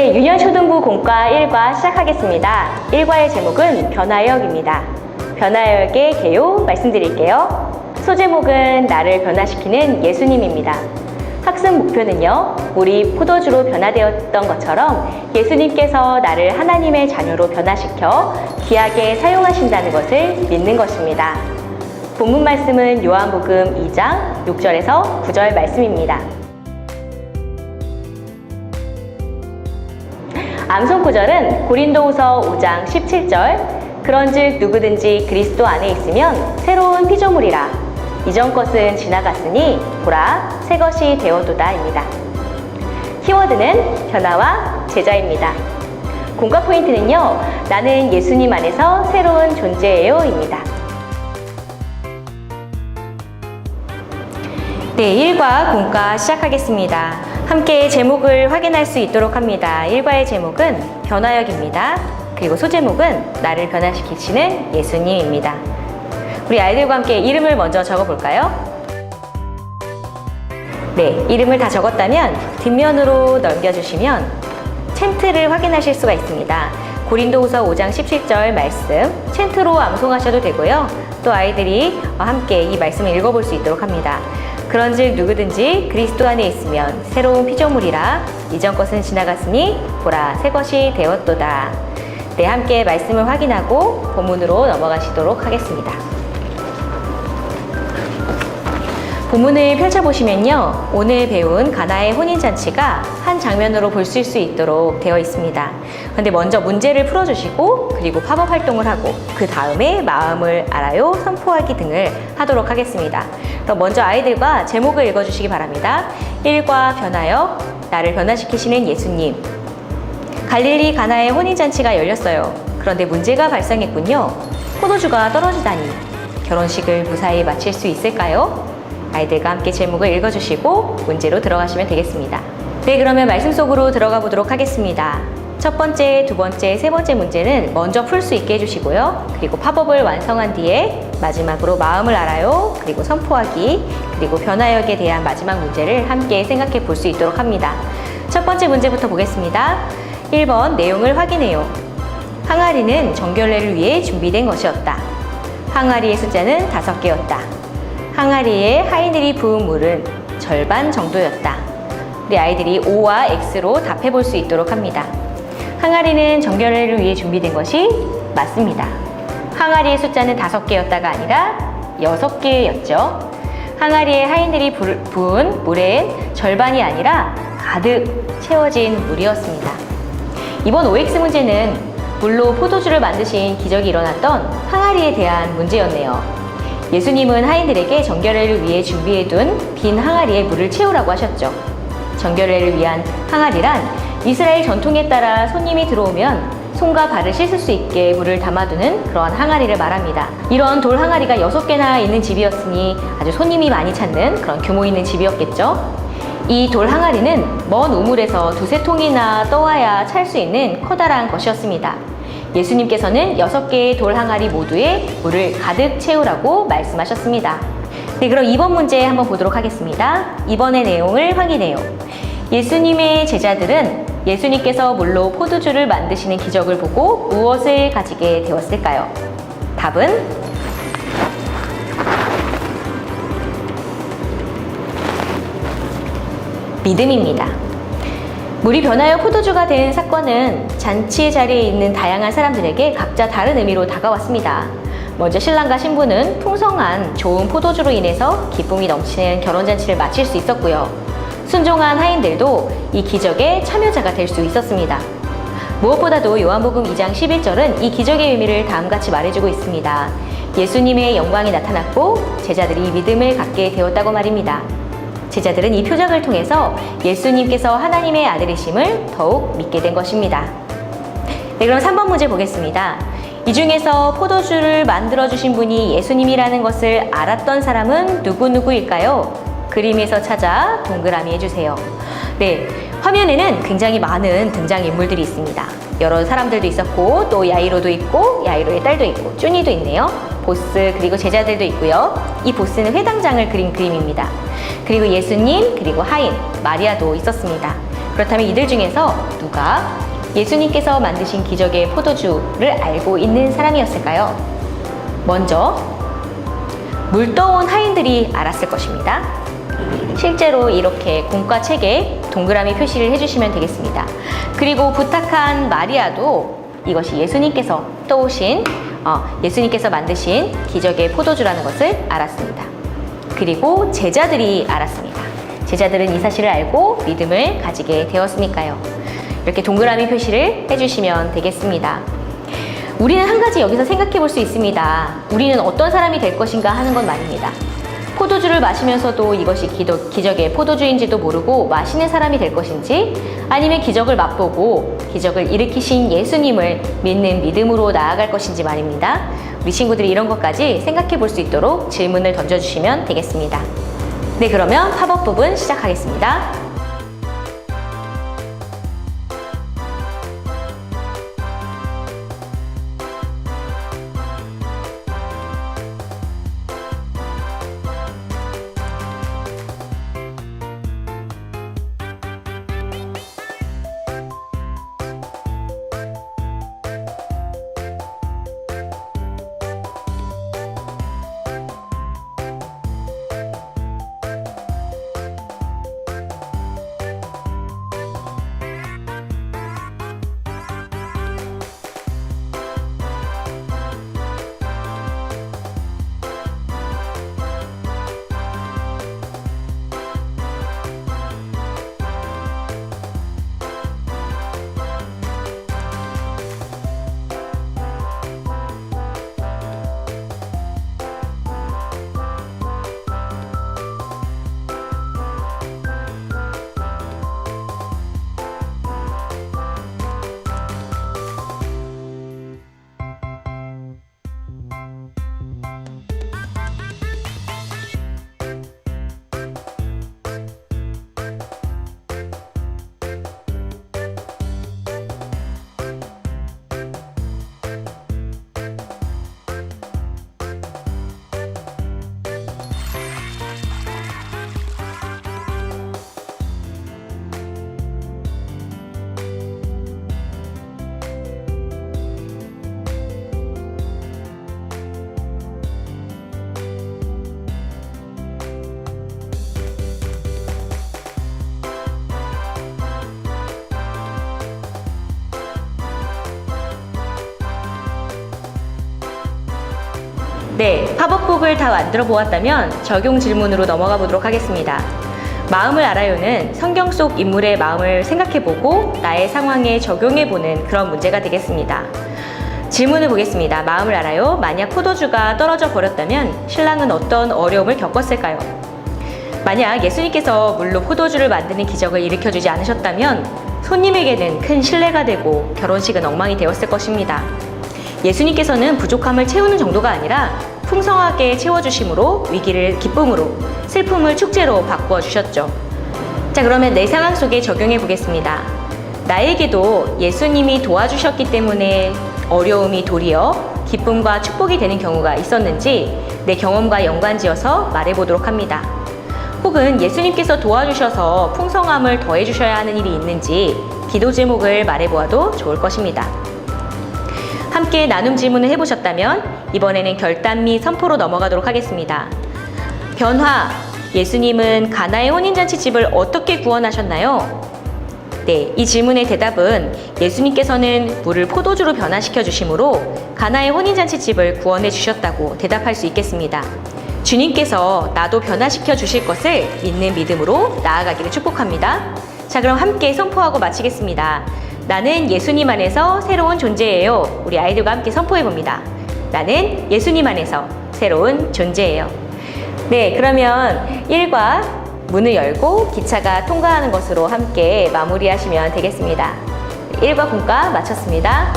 네, 유년초등부 공과 1과 시작하겠습니다. 1과의 제목은 변화역입니다. 변화역의 개요 말씀드릴게요. 소제목은 나를 변화시키는 예수님입니다. 학습 목표는요, 우리 포도주로 변화되었던 것처럼 예수님께서 나를 하나님의 자녀로 변화시켜 귀하게 사용하신다는 것을 믿는 것입니다. 본문 말씀은 요한복음 2장 6절에서 9절 말씀입니다. 암송 구절은 고린도후서 5장 17절, 그런즉 누구든지 그리스도 안에 있으면 새로운 피조물이라. 이전 것은 지나갔으니 보라 새 것이 되었도다입니다. 키워드는 변화와 제자입니다. 공과 포인트는요, 나는 예수님 안에서 새로운 존재예요입니다. 네, 1과 공과 시작하겠습니다. 함께 제목을 확인할 수 있도록 합니다. 1과의 제목은 변화역입니다. 그리고 소제목은 나를 변화시키시는 예수님입니다. 우리 아이들과 함께 이름을 먼저 적어볼까요? 네, 이름을 다 적었다면 뒷면으로 넘겨주시면 챈트를 확인하실 수가 있습니다. 고린도후서 5장 17절 말씀 챈트로 암송하셔도 되고요. 또 아이들이 함께 이 말씀을 읽어볼 수 있도록 합니다. 그런즉 누구든지 그리스도 안에 있으면 새로운 피조물이라. 이전 것은 지나갔으니 보라 새 것이 되었도다. 네, 함께 말씀을 확인하고 본문으로 넘어가시도록 하겠습니다. 본문을 펼쳐보시면요, 오늘 배운 가나의 혼인잔치가 한 장면으로 보실 수 있도록 되어 있습니다. 그런데 먼저 문제를 풀어주시고 그리고 팝업 활동을 하고 그 다음에 마음을 알아요, 선포하기 등을 하도록 하겠습니다. 그럼 먼저 아이들과 제목을 읽어주시기 바랍니다. 1과 변화역, 나를 변화시키시는 예수님. 갈릴리 가나의 혼인잔치가 열렸어요. 그런데 문제가 발생했군요. 포도주가 떨어지다니. 결혼식을 무사히 마칠 수 있을까요? 아이들과 함께 제목을 읽어주시고 문제로 들어가시면 되겠습니다. 네, 그러면 말씀 속으로 들어가 보도록 하겠습니다. 첫 번째, 두 번째, 세 번째 문제는 먼저 풀 수 있게 해주시고요. 그리고 팝업을 완성한 뒤에 마지막으로 마음을 알아요, 그리고 선포하기, 그리고 변화역에 대한 마지막 문제를 함께 생각해 볼 수 있도록 합니다. 첫 번째 문제부터 보겠습니다. 1번 내용을 확인해요. 항아리는 정결례를 위해 준비된 것이었다. 항아리의 숫자는 5개였다. 항아리에 하인들이 부은 물은 절반 정도였다. 우리 아이들이 O와 X로 답해 볼 수 있도록 합니다. 항아리는 정결례를 위해 준비된 것이 맞습니다. 항아리의 숫자는 5개였다가 아니라 6개였죠. 항아리에 하인들이 부은 물엔 절반이 아니라 가득 채워진 물이었습니다. 이번 OX 문제는 물로 포도주를 만드신 기적이 일어났던 항아리에 대한 문제였네요. 예수님은 하인들에게 정결례를 위해 준비해둔 빈 항아리에 물을 채우라고 하셨죠. 정결례를 위한 항아리란 이스라엘 전통에 따라 손님이 들어오면 손과 발을 씻을 수 있게 물을 담아두는 그런 항아리를 말합니다. 이런 돌 항아리가 6개나 있는 집이었으니 아주 손님이 많이 찾는 그런 규모 있는 집이었겠죠. 이 돌 항아리는 먼 우물에서 2-3통이나 떠와야 찰 수 있는 커다란 것이었습니다. 예수님께서는 6개의 돌 항아리 모두에 물을 가득 채우라고 말씀하셨습니다. 네, 그럼 2번 문제 한번 보도록 하겠습니다. 2번의 내용을 확인해요. 예수님의 제자들은 예수님께서 물로 포도주를 만드시는 기적을 보고 무엇을 가지게 되었을까요? 답은 믿음입니다. 물이 변하여 포도주가 된 사건은 잔치의 자리에 있는 다양한 사람들에게 각자 다른 의미로 다가왔습니다. 먼저 신랑과 신부는 풍성한 좋은 포도주로 인해서 기쁨이 넘치는 결혼잔치를 마칠 수 있었고요. 순종한 하인들도 이 기적의 참여자가 될 수 있었습니다. 무엇보다도 요한복음 2장 11절은 이 기적의 의미를 다음같이 말해주고 있습니다. 예수님의 영광이 나타났고 제자들이 믿음을 갖게 되었다고 말입니다. 제자들은 이 표적을 통해서 예수님께서 하나님의 아들이심을 더욱 믿게 된 것입니다. 네, 그럼 3번 문제 보겠습니다. 이 중에서 포도주를 만들어주신 분이 예수님이라는 것을 알았던 사람은 누구일까요? 그림에서 찾아 동그라미 해주세요. 네, 화면에는 굉장히 많은 등장인물들이 있습니다. 여러 사람들도 있었고 또 야이로도 있고 야이로의 딸도 있고 쭈니도 있네요. 보스 그리고 제자들도 있고요. 이 보스는 회당장을 그린 그림입니다. 그리고 예수님 그리고 하인 마리아도 있었습니다. 그렇다면 이들 중에서 누가 예수님께서 만드신 기적의 포도주를 알고 있는 사람이었을까요? 먼저 물떠온 하인들이 알았을 것입니다. 실제로 이렇게 공과책에 동그라미 표시를 해주시면 되겠습니다. 그리고 부탁한 마리아도 이것이 예수님께서 떠오신 예수님께서 만드신 기적의 포도주라는 것을 알았습니다. 그리고 제자들이 알았습니다. 제자들은 이 사실을 알고 믿음을 가지게 되었으니까요. 이렇게 동그라미 표시를 해주시면 되겠습니다. 우리는 한 가지 여기서 생각해 볼 수 있습니다. 우리는 어떤 사람이 될 것인가 하는 건 말입니다. 포도주를 마시면서도 이것이 기적의 포도주인지도 모르고 마시는 사람이 될 것인지, 아니면 기적을 맛보고 기적을 일으키신 예수님을 믿는 믿음으로 나아갈 것인지 말입니다. 우리 친구들이 이런 것까지 생각해 볼 수 있도록 질문을 던져주시면 되겠습니다. 네, 그러면 팝업 부분 시작하겠습니다. 네, 팝업북을 다 만들어 보았다면 적용 질문으로 넘어가 보도록 하겠습니다. 마음을 알아요는 성경 속 인물의 마음을 생각해보고 나의 상황에 적용해보는 그런 문제가 되겠습니다. 질문을 보겠습니다. 마음을 알아요. 만약 포도주가 떨어져 버렸다면 신랑은 어떤 어려움을 겪었을까요? 만약 예수님께서 물로 포도주를 만드는 기적을 일으켜주지 않으셨다면 손님에게는 큰 신뢰가 되고 결혼식은 엉망이 되었을 것입니다. 예수님께서는 부족함을 채우는 정도가 아니라 풍성하게 채워주심으로 위기를 기쁨으로, 슬픔을 축제로 바꾸어 주셨죠. 자, 그러면 내 상황 속에 적용해 보겠습니다. 나에게도 예수님이 도와주셨기 때문에 어려움이 도리어 기쁨과 축복이 되는 경우가 있었는지 내 경험과 연관지어서 말해보도록 합니다. 혹은 예수님께서 도와주셔서 풍성함을 더해주셔야 하는 일이 있는지 기도 제목을 말해보아도 좋을 것입니다. 함께 나눔 질문을 해보셨다면 이번에는 결단 및 선포로 넘어가도록 하겠습니다. 변화, 예수님은 가나의 혼인잔치 집을 어떻게 구원하셨나요? 네, 이 질문의 대답은 예수님께서는 물을 포도주로 변화시켜 주심으로 가나의 혼인잔치 집을 구원해 주셨다고 대답할 수 있겠습니다. 주님께서 나도 변화시켜 주실 것을 믿는 믿음으로 나아가기를 축복합니다. 자, 그럼 함께 선포하고 마치겠습니다. 나는 예수님 안에서 새로운 존재예요. 우리 아이들과 함께 선포해 봅니다. 나는 예수님 안에서 새로운 존재예요. 네, 그러면 1과 문을 열고 기차가 통과하는 것으로 함께 마무리하시면 되겠습니다. 1과 공과 마쳤습니다.